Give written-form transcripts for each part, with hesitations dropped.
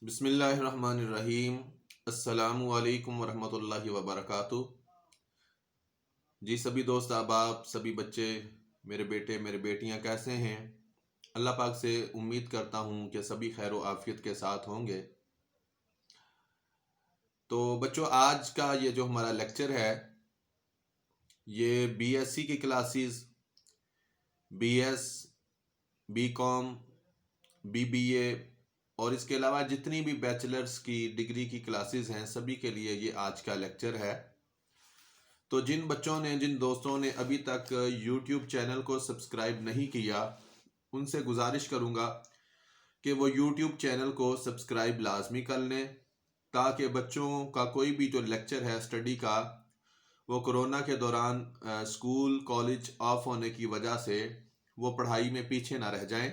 بسم اللہ الرحمن الرحیم۔ السلام علیکم ورحمۃ اللہ وبرکاتہ۔ جی سبھی دوست احباب، سبھی بچے، میرے بیٹے میرے بیٹیاں کیسے ہیں؟ اللہ پاک سے امید کرتا ہوں کہ سبھی خیر و عافیت کے ساتھ ہوں گے۔ تو بچوں، آج کا یہ جو ہمارا لیکچر ہے یہ بی ایس سی کی classes, B S, B com, B A اور اس کے علاوہ جتنی بھی بیچلرز کی ڈگری کی کلاسز ہیں سبھی کے لیے یہ آج کا لیکچر ہے۔ تو جن بچوں نے، جن دوستوں نے ابھی تک یوٹیوب چینل کو سبسکرائب نہیں کیا، ان سے گزارش کروں گا کہ وہ یوٹیوب چینل کو سبسکرائب لازمی کر لیں، تاکہ بچوں کا کوئی بھی جو لیکچر ہے اسٹڈی کا، وہ کرونا کے دوران اسکول کالج آف ہونے کی وجہ سے وہ پڑھائی میں پیچھے نہ رہ جائیں۔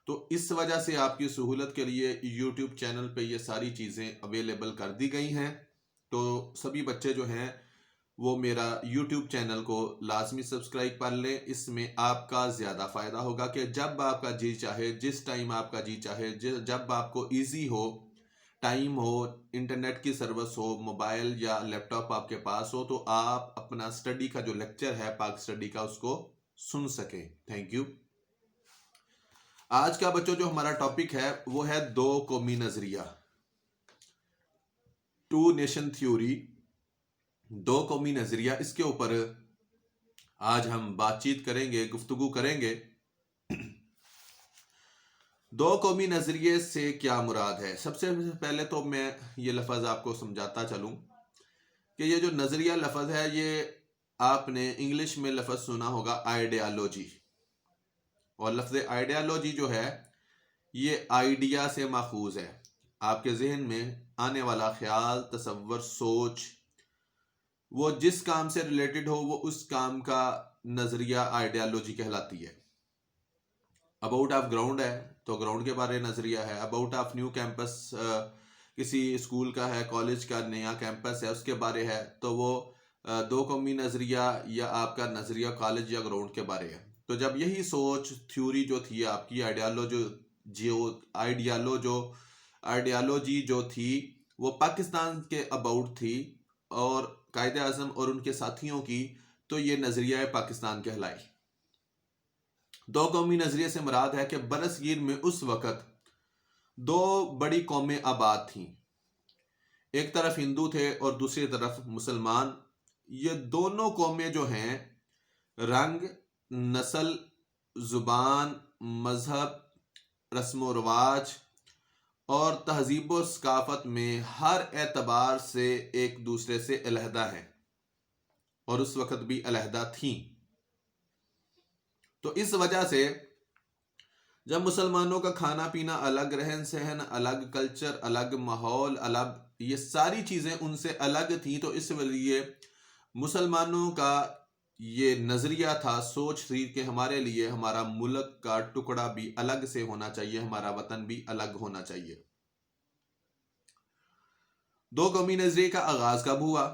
تو اس وجہ سے آپ کی سہولت کے لیے یوٹیوب چینل پہ یہ ساری چیزیں اویلیبل کر دی گئی ہیں۔ تو سبھی بچے جو ہیں وہ میرا یوٹیوب چینل کو لازمی سبسکرائب کر لیں۔ اس میں آپ کا زیادہ فائدہ ہوگا کہ جب آپ کا جی چاہے، جس ٹائم آپ کا جی چاہے، جب آپ کو ایزی ہو، ٹائم ہو، انٹرنیٹ کی سروس ہو، موبائل یا لیپ ٹاپ آپ کے پاس ہو، تو آپ اپنا اسٹڈی کا جو لیکچر ہے پاک اسٹڈی کا اس کو سن سکیں۔ Thank you. آج کا بچوں جو ہمارا ٹاپک ہے وہ ہے دو قومی نظریہ، ٹو نیشن تھیوری، دو قومی نظریہ۔ اس کے اوپر آج ہم بات چیت کریں گے، گفتگو کریں گے۔ دو قومی نظریے سے کیا مراد ہے؟ سب سے پہلے تو میں یہ لفظ آپ کو سمجھاتا چلوں کہ یہ جو نظریہ لفظ ہے یہ آپ نے انگلش میں لفظ سنا ہوگا آئیڈیالوجی، اور لفظ آئیڈیالوجی جو ہے یہ آئیڈیا سے ماخوذ ہے۔ آپ کے ذہن میں آنے والا خیال، تصور، سوچ، وہ جس کام سے ریلیٹڈ ہو وہ اس کام کا نظریہ آئیڈیالوجی کہلاتی ہے۔ اباؤٹ آف گراؤنڈ ہے تو گراؤنڈ کے بارے نظریہ ہے۔ اباؤٹ آف نیو کیمپس، کسی اسکول کا ہے، کالج کا نیا کیمپس ہے، اس کے بارے ہے تو وہ دو قومی نظریہ یا آپ کا نظریہ کالج یا گراؤنڈ کے بارے ہے۔ تو جب یہی سوچ تھیوری جو تھی آپ کی، آئیڈیالوجی جو تھی وہ پاکستان کے اباؤٹ تھی اور قائد اعظم اور ان کے ساتھیوں کی، تو یہ نظریہ پاکستان کہلائی۔ دو قومی نظریے سے مراد ہے کہ برصغیر میں اس وقت دو بڑی قومیں آباد تھیں، ایک طرف ہندو تھے اور دوسری طرف مسلمان۔ یہ دونوں قومیں جو ہیں رنگ، نسل، زبان، مذہب، رسم و رواج اور تہذیب و ثقافت میں ہر اعتبار سے ایک دوسرے سے علیحدہ ہیں، اور اس وقت بھی علیحدہ تھیں۔ تو اس وجہ سے جب مسلمانوں کا کھانا پینا الگ، رہن سہن الگ، کلچر الگ، ماحول الگ، یہ ساری چیزیں ان سے الگ تھیں، تو اس لیے مسلمانوں کا یہ نظریہ تھا، سوچ تھی کہ ہمارے لیے ہمارا ملک کا ٹکڑا بھی الگ سے ہونا چاہیے، ہمارا وطن بھی الگ ہونا چاہیے۔ دو قومی نظریے کا آغاز کب ہوا؟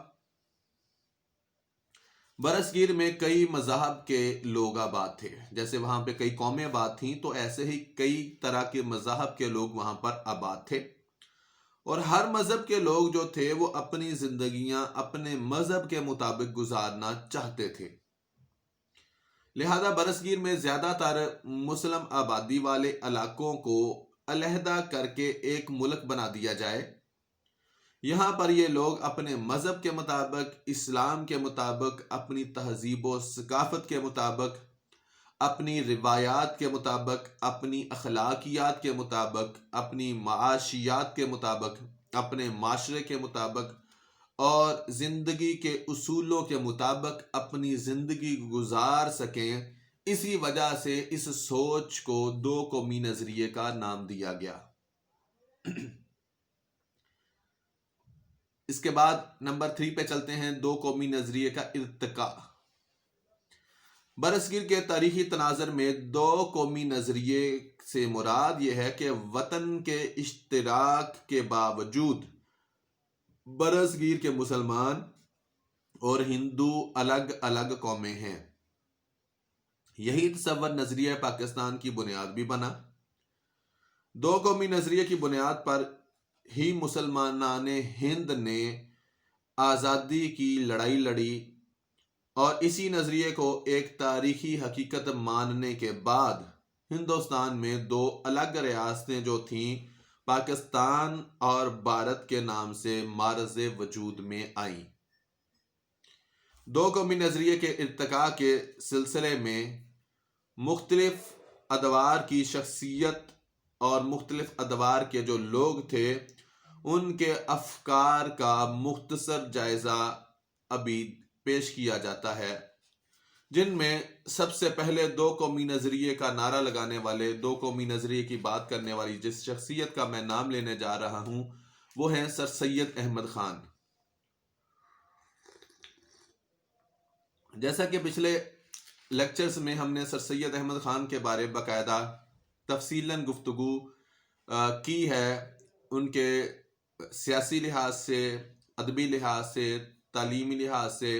برصغیر میں کئی مذاہب کے لوگ آباد تھے، جیسے وہاں پہ کئی قومیں آباد تھیں تو ایسے ہی کئی طرح کے مذاہب کے لوگ وہاں پر آباد تھے، اور ہر مذہب کے لوگ جو تھے وہ اپنی زندگیاں اپنے مذہب کے مطابق گزارنا چاہتے تھے۔ لہذا برصغیر میں زیادہ تر مسلم آبادی والے علاقوں کو علیحدہ کر کے ایک ملک بنا دیا جائے۔ یہاں پر یہ لوگ اپنے مذہب کے مطابق، اسلام کے مطابق، اپنی تہذیب و ثقافت کے مطابق، اپنی روایات کے مطابق، اپنی اخلاقیات کے مطابق، اپنی معاشیات کے مطابق، اپنے معاشرے کے مطابق اور زندگی کے اصولوں کے مطابق اپنی زندگی گزار سکیں۔ اسی وجہ سے اس سوچ کو دو قومی نظریے کا نام دیا گیا۔ اس کے بعد نمبر 3 پہ چلتے ہیں، دو قومی نظریے کا ارتقاء۔ برصغیر کے تاریخی تناظر میں دو قومی نظریے سے مراد یہ ہے کہ وطن کے اشتراک کے باوجود برصغیر کے مسلمان اور ہندو الگ الگ قومیں ہیں۔ یہی تصور نظریہ پاکستان کی بنیاد بھی بنا۔ دو قومی نظریے کی بنیاد پر ہی مسلمانان ہند نے آزادی کی لڑائی لڑی، اور اسی نظریے کو ایک تاریخی حقیقت ماننے کے بعد ہندوستان میں دو الگ ریاستیں جو تھیں پاکستان اور بھارت کے نام سے معرض وجود میں آئیں۔ دو قومی نظریے کے ارتقاء کے سلسلے میں مختلف ادوار کی شخصیت اور مختلف ادوار کے جو لوگ تھے ان کے افکار کا مختصر جائزہ ابھی پیش کیا جاتا ہے، جن میں سب سے پہلے دو قومی نظریے کا نعرہ لگانے والے، دو قومی نظریے کی بات کرنے والی جس شخصیت کا میں نام لینے جا رہا ہوں وہ ہیں سر سید احمد خان۔ جیسا کہ پچھلے لیکچرز میں ہم نے سر سید احمد خان کے بارے باقاعدہ تفصیلاً گفتگو کی ہے، ان کے سیاسی لحاظ سے، ادبی لحاظ سے، تعلیمی لحاظ سے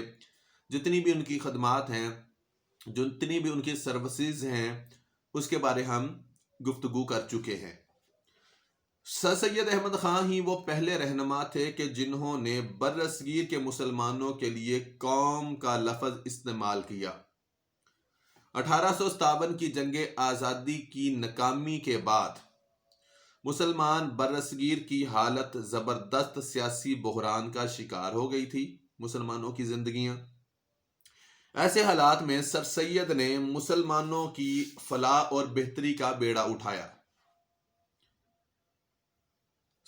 جتنی بھی ان کی خدمات ہیں، جتنی بھی ان کی سروسز ہیں، اس کے بارے ہم گفتگو کر چکے ہیں۔ سر سید احمد خان ہی وہ پہلے رہنما تھے کہ جنہوں نے برصغیر کے مسلمانوں کے لیے قوم کا لفظ استعمال کیا۔ 1857 کی جنگ آزادی کی ناکامی کے بعد مسلمان برصغیر کی حالت زبردست سیاسی بحران کا شکار ہو گئی تھی، مسلمانوں کی زندگیاں۔ ایسے حالات میں سر سید نے مسلمانوں کی فلاح اور بہتری کا بیڑا اٹھایا۔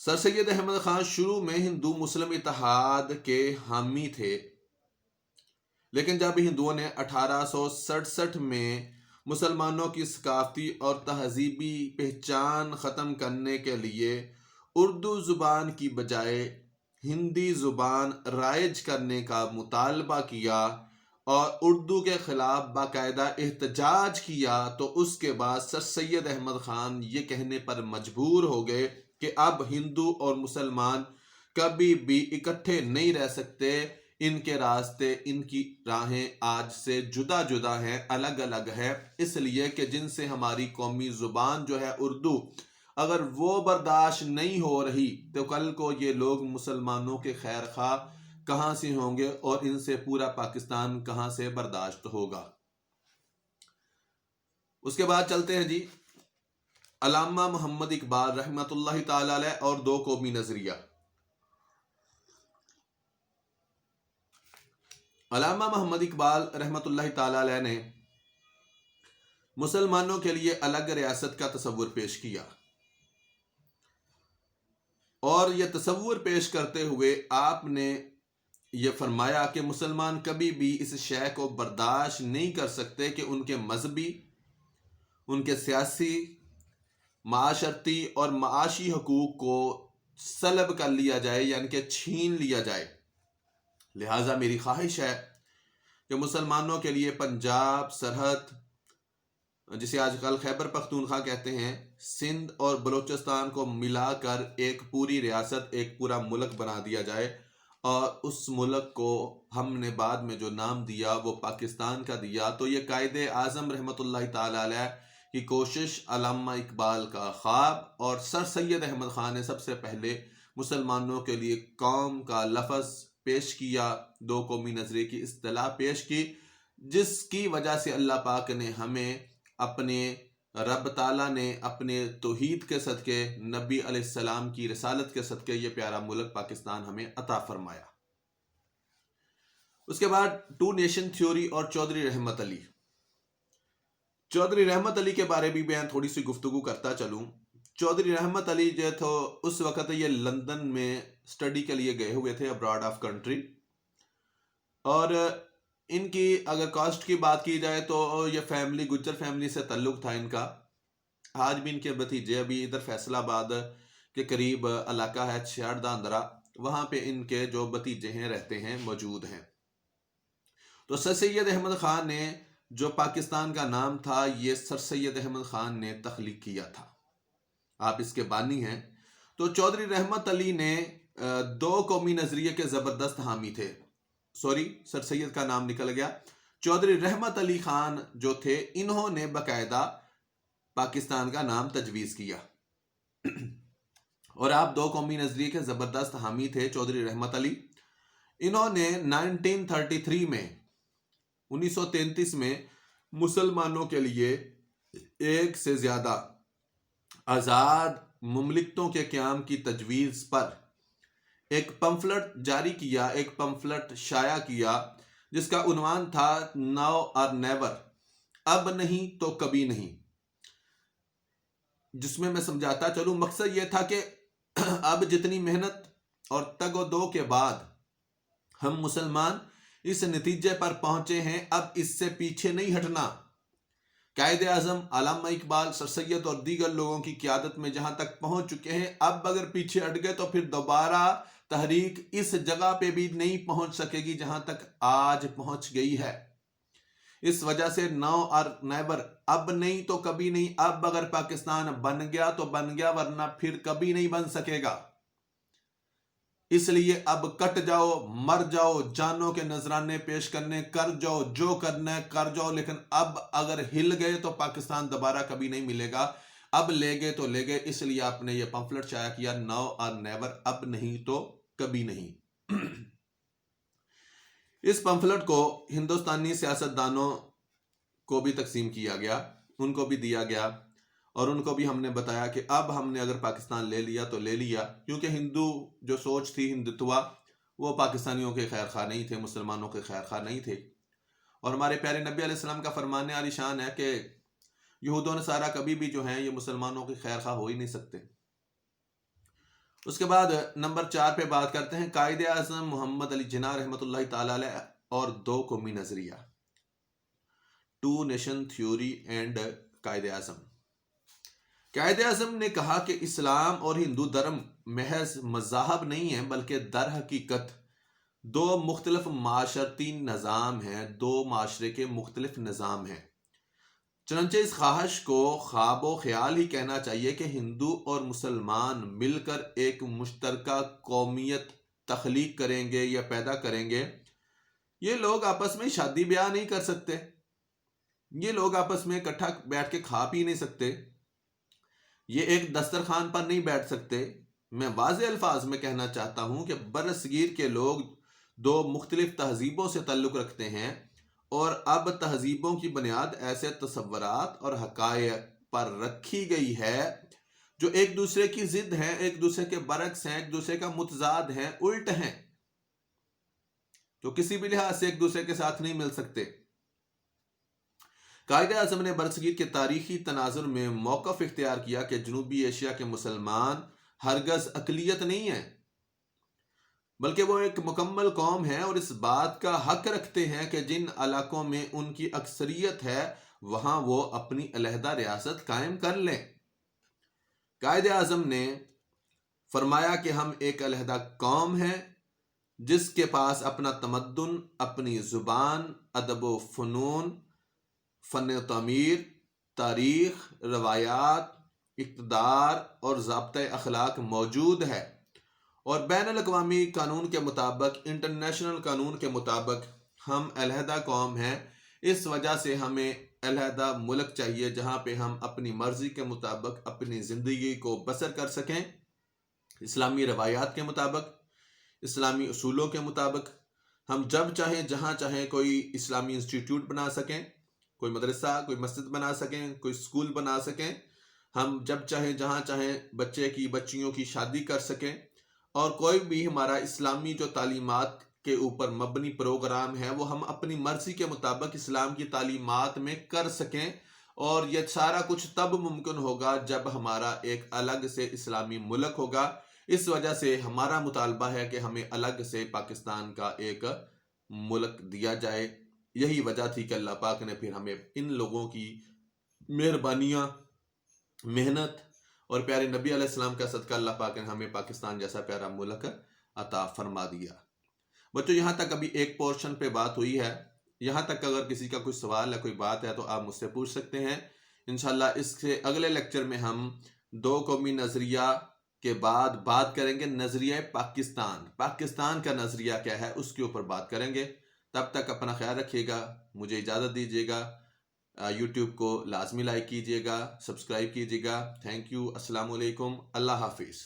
سر سید احمد خان شروع میں ہندو مسلم اتحاد کے حامی تھے، لیکن جب ہندوؤں نے 1867 میں مسلمانوں کی ثقافتی اور تہذیبی پہچان ختم کرنے کے لیے اردو زبان کی بجائے ہندی زبان رائج کرنے کا مطالبہ کیا اور اردو کے خلاف باقاعدہ احتجاج کیا، تو اس کے بعد سر سید احمد خان یہ کہنے پر مجبور ہو گئے کہ اب ہندو اور مسلمان کبھی بھی اکٹھے نہیں رہ سکتے، ان کے راستے، ان کی راہیں آج سے جدا جدا ہیں، الگ الگ ہے، اس لیے کہ جن سے ہماری قومی زبان جو ہے اردو، اگر وہ برداشت نہیں ہو رہی تو کل کو یہ لوگ مسلمانوں کے خیر خواہ کہاں سے ہوں گے اور ان سے پورا پاکستان کہاں سے برداشت ہوگا۔ اس کے بعد چلتے ہیں جی علامہ محمد اقبال رحمۃ اللہ تعالی علیہ اور دو قومی نظریہ۔ علامہ محمد اقبال رحمۃ اللہ تعالی علیہ نے مسلمانوں کے لیے الگ ریاست کا تصور پیش کیا، اور یہ تصور پیش کرتے ہوئے آپ نے یہ فرمایا کہ مسلمان کبھی بھی اس شے کو برداشت نہیں کر سکتے کہ ان کے مذہبی، ان کے سیاسی، معاشرتی اور معاشی حقوق کو سلب کر لیا جائے، یعنی کہ چھین لیا جائے۔ لہٰذا میری خواہش ہے کہ مسلمانوں کے لیے پنجاب سرحد، جسے آج کل خیبر پختونخوا کہتے ہیں، سندھ اور بلوچستان کو ملا کر ایک پوری ریاست، ایک پورا ملک بنا دیا جائے، اور اس ملک کو ہم نے بعد میں جو نام دیا وہ پاکستان کا دیا۔ تو یہ قائد اعظم رحمۃ اللہ تعالی علیہ کی کوشش، علامہ اقبال کا خواب، اور سر سید احمد خان نے سب سے پہلے مسلمانوں کے لیے قوم کا لفظ پیش کیا، دو قومی نظریے کی اصطلاح پیش کی، جس کی وجہ سے اللہ پاک نے ہمیں اپنے رب تعالیٰ نے اپنے توحید کے صدقے، نبی علیہ السلام کی رسالت کے صدقے یہ پیارا ملک پاکستان ہمیں عطا فرمایا۔ اس کے بعد ٹو نیشن تھیوری اور چودھری رحمت علی۔ چودھری رحمت علی کے بارے بھی میں تھوڑی سی گفتگو کرتا چلوں۔ چودھری رحمت علی جو تھے اس وقت یہ لندن میں اسٹڈی کے لیے گئے ہوئے تھے، ابراڈ آف کنٹری، اور ان کی اگر کاسٹ کی بات کی جائے تو یہ فیملی گجر فیملی سے تعلق تھا ان کا۔ آج بھی ان کے بھتیجے ابھی ادھر فیصل آباد کے قریب علاقہ ہے چھیاڑ داندرا، وہاں پہ ان کے جو بھتیجے ہیں رہتے ہیں، موجود ہیں۔ تو سر سید احمد خان نے جو پاکستان کا نام تھا یہ سر سید احمد خان نے تخلیق کیا تھا، آپ اس کے بانی ہیں۔ تو چودھری رحمت علی نے دو قومی نظریے کے زبردست حامی تھے، سر سید کا نام نکل گیا۔ چودھری رحمت علی خان جو تھے انہوں نے باقاعدہ پاکستان کا نام تجویز کیا۔ اور آپ دو قومی نظریے کے زبردست حامی تھے، چودھری رحمت علی۔ انہوں نے 1933 میں 1933 میں مسلمانوں کے لیے ایک سے زیادہ آزاد مملکتوں کے قیام کی تجویز پر ایک پمفلٹ جاری کیا، ایک پمفلٹ شائع کیا جس کا عنوان تھا ناؤ اور نیور، اب نہیں تو کبھی نہیں، جس میں سمجھاتا چلوں مقصد یہ تھا کہ اب جتنی محنت اور تگ و دو کے بعد ہم مسلمان اس نتیجے پر پہنچے ہیں، اب اس سے پیچھے نہیں ہٹنا۔ قائد اعظم علامہ اقبال، سر سید اور دیگر لوگوں کی قیادت میں جہاں تک پہنچ چکے ہیں، اب اگر پیچھے ہٹ گئے تو پھر دوبارہ تحریک اس جگہ پہ بھی نہیں پہنچ سکے گی جہاں تک آج پہنچ گئی ہے۔ اس وجہ سے نو اور نیور، اب نہیں تو کبھی نہیں۔ اب اگر پاکستان بن گیا تو بن گیا، ورنہ پھر کبھی نہیں بن سکے گا۔ اس لیے اب کٹ جاؤ، مر جاؤ، جانوں کے نذرانے پیش کرنے، کر جاؤ جو کرنا ہے کر جاؤ، لیکن اب اگر ہل گئے تو پاکستان دوبارہ کبھی نہیں ملے گا۔ اب لے گئے تو لے گئے، اس لیے آپ نے یہ پمفلٹ شائع کیا، ناؤ اور نیور، اب نہیں تو کبھی نہیں۔ اس پمفلٹ کو ہندوستانی سیاستدانوں کو بھی تقسیم کیا گیا، ان کو بھی دیا گیا، اور ان کو بھی ہم نے بتایا کہ اب ہم نے اگر پاکستان لے لیا تو لے لیا، کیونکہ ہندو جو سوچ تھی، ہندوتوا، وہ پاکستانیوں کے خیر خواہ نہیں تھے، مسلمانوں کے خیر خواہ نہیں تھے۔ اور ہمارے پیارے نبی علیہ السلام کا فرمان عالی شان ہے کہ یہود و نصارہ کبھی بھی جو ہیں یہ مسلمانوں کے خیر خواہ ہو ہی نہیں سکتے۔ اس کے بعد نمبر 4 پہ بات کرتے ہیں قائد اعظم محمد علی جناح رحمۃ اللہ تعالی علیہ اور دو قومی نظریہ، to nation theory and Quaid Azam. Quaid Azam نے کہا کہ اسلام اور ہندو دھرم محض مذاہب نہیں ہیں، بلکہ در حقیقت دو مختلف معاشرتی نظام ہیں، دو معاشرے کے مختلف نظام ہیں۔ چنانچہ اس خواہش کو خواب و خیال ہی کہنا چاہیے کہ ہندو اور مسلمان مل کر ایک مشترکہ قومیت تخلیق کریں گے یا پیدا کریں گے۔ یہ لوگ آپس میں شادی بیاہ نہیں کر سکتے، یہ لوگ آپس میں اکٹھا بیٹھ کے کھا پی نہیں سکتے، یہ ایک دسترخوان پر نہیں بیٹھ سکتے۔ میں واضح الفاظ میں کہنا چاہتا ہوں کہ برصغیر کے لوگ دو مختلف تہذیبوں سے تعلق رکھتے ہیں، اور اب تہذیبوں کی بنیاد ایسے تصورات اور حقائق پر رکھی گئی ہے جو ایک دوسرے کی ضد ہیں، ایک دوسرے کے برعکس ہیں، ایک دوسرے کا متضاد ہیں، الٹ ہیں، جو کسی بھی لحاظ سے ایک دوسرے کے ساتھ نہیں مل سکتے۔ قائد اعظم نے برصغیر کے تاریخی تناظر میں موقف اختیار کیا کہ جنوبی ایشیا کے مسلمان ہرگز اقلیت نہیں ہیں، بلکہ وہ ایک مکمل قوم ہے، اور اس بات کا حق رکھتے ہیں کہ جن علاقوں میں ان کی اکثریت ہے وہاں وہ اپنی علیحدہ ریاست قائم کر لیں۔ قائد اعظم نے فرمایا کہ ہم ایک علیحدہ قوم ہیں جس کے پاس اپنا تمدن، اپنی زبان، ادب و فنون، فن و تعمیر، تاریخ، روایات، اقتدار اور ضابطۂ اخلاق موجود ہے، اور بین الاقوامی قانون کے مطابق، انٹرنیشنل قانون کے مطابق ہم علیحدہ قوم ہیں۔ اس وجہ سے ہمیں علیحدہ ملک چاہیے جہاں پہ ہم اپنی مرضی کے مطابق اپنی زندگی کو بسر کر سکیں، اسلامی روایات کے مطابق، اسلامی اصولوں کے مطابق۔ ہم جب چاہیں جہاں چاہیں کوئی اسلامی انسٹیٹیوٹ بنا سکیں، کوئی مدرسہ، کوئی مسجد بنا سکیں، کوئی اسکول بنا سکیں۔ ہم جب چاہیں جہاں چاہیں بچے کی بچیوں کی شادی کر سکیں، اور کوئی بھی ہمارا اسلامی جو تعلیمات کے اوپر مبنی پروگرام ہے وہ ہم اپنی مرضی کے مطابق اسلام کی تعلیمات میں کر سکیں۔ اور یہ سارا کچھ تب ممکن ہوگا جب ہمارا ایک الگ سے اسلامی ملک ہوگا۔ اس وجہ سے ہمارا مطالبہ ہے کہ ہمیں الگ سے پاکستان کا ایک ملک دیا جائے۔ یہی وجہ تھی کہ اللہ پاک نے پھر ہمیں ان لوگوں کی مہربانیاں، محنت اور پیارے نبی علیہ السلام کا صدقہ اللہ پاک نے ہمیں پاکستان جیسا پیارا ملک عطا فرما دیا۔ بچوں یہاں تک ابھی ایک پورشن پہ بات ہوئی ہے، یہاں تک اگر کسی کا کوئی سوال ہے، کوئی بات ہے تو آپ مجھ سے پوچھ سکتے ہیں۔ انشاءاللہ اس سے اگلے لیکچر میں ہم دو قومی نظریہ کے بعد بات کریں گے نظریہ پاکستان، پاکستان کا نظریہ کیا ہے اس کے اوپر بات کریں گے۔ تب تک اپنا خیال رکھیے گا، مجھے اجازت دیجیے گا۔ یوٹیوب کو لازمی لائک کیجیے گا، سبسکرائب کیجیے گا۔ تھینک یو، السلام علیکم، اللہ حافظ۔